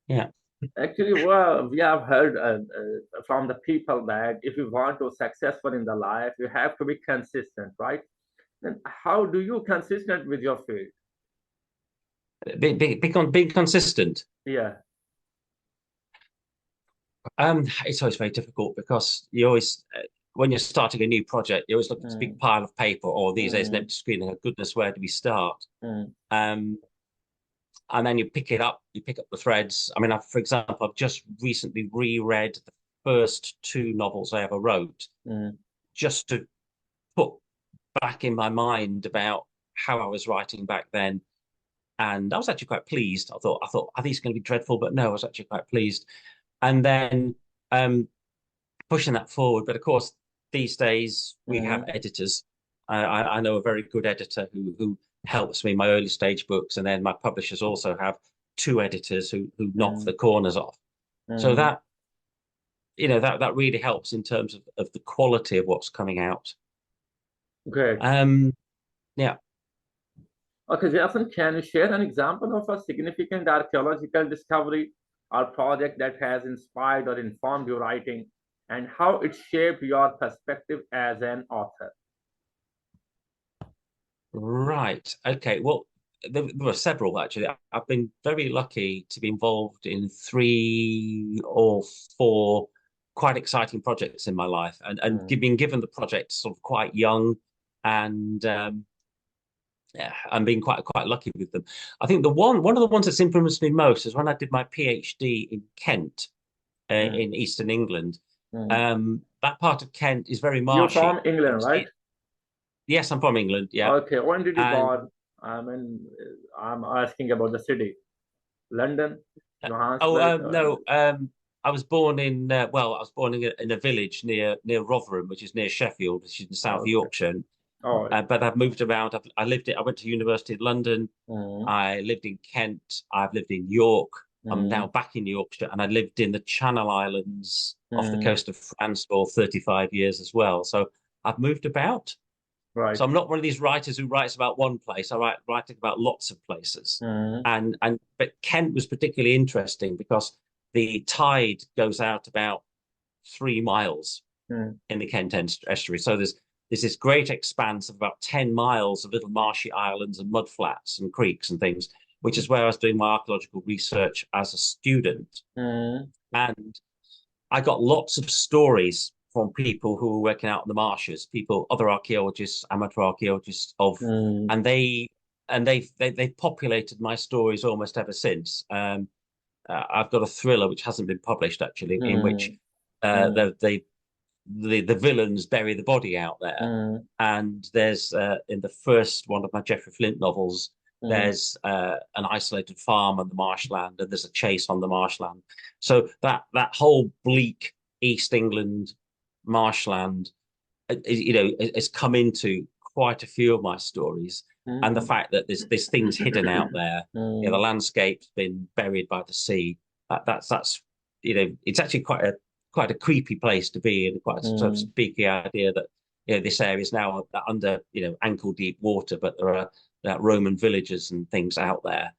Yeah. Actually, well, we have heard from the people that if you want to successful in the life, you have to be consistent, right? Then how do you consistent with your field? Being consistent. Yeah. It's always very difficult because you always, when you're starting a new project, you always look at this big Mm, pile of paper, or these days an mm, empty screen, and goodness, where do we start? mm, Um, and then you pick it up, you pick up the threads. I mean, for example, I've just recently reread the first two novels I ever wrote, mm. just to put back in my mind about how I was writing back then. And I was actually quite pleased. I thought, are these going to be dreadful? But no, I was actually quite pleased. And then um, pushing that forward. But of course, these days we have Mm, editors. I know a very good editor who helps me in my early stage books, and then my publishers also have two editors who knock the mm, corners off. So mm. that that really helps in terms of the quality of what's coming out. Great. Um, yeah. Okay, Jason, can you share an example of a significant archaeological discovery or project that has inspired or informed your writing and how it shaped your perspective as an author? Right. Okay. Well, there were several actually. I've been very lucky to be involved in three or four quite exciting projects in my life, and Mm, being given the project sort of quite young, and yeah, and being quite lucky with them. I think the one of the ones that's influenced me most is when I did my PhD in Kent, mm, in Eastern England. mm. That part of Kent is very You're marshy. from England, right? Obviously, yes, I'm from England. Yeah, Okay, when did you and born? I mean, I'm asking about the city. London, oh Johannesburg. no, I was born in I was born in a village near Rotherham, which is near Sheffield, which is in South Okay. Yorkshire. Oh. But I've moved around. I went to University in London. Mm, I lived in Kent. I've lived in York. I'm now mm, back in Yorkshire, and I lived in the Channel Islands off the mm. coast of France for 35 years as well. So I've moved about. Right. So I'm not one of these writers who writes about one place. I writing about lots of places. Mm, And but Kent was particularly interesting because the tide goes out about 3 miles mm, in the Kent estuary. So there's this great expanse of about 10 miles of little marshy islands and mudflats and creeks and things, which is where I was doing my archaeological research as a student. mm, And I got lots of stories from people who were working out in the marshes, people, other archaeologists, amateur archaeologists mm, and they populated my stories almost ever since. I've got a thriller which hasn't been published actually, in which mm, uh, mm, the, the the villains bury the body out there, mm, and there's in the first one of my Geoffrey Flint novels, mm, there's an isolated farm on the marshland, and there's a chase on the marshland. So that whole bleak East England marshland, has come into quite a few of my stories, and the mm, fact that there's things hidden out there. The mm, landscape's been buried by the sea. That's it's actually quite a creepy place to be, and quite a sort of mm, spooky idea that this area is now under ankle deep water, but there are Roman villages and things out there.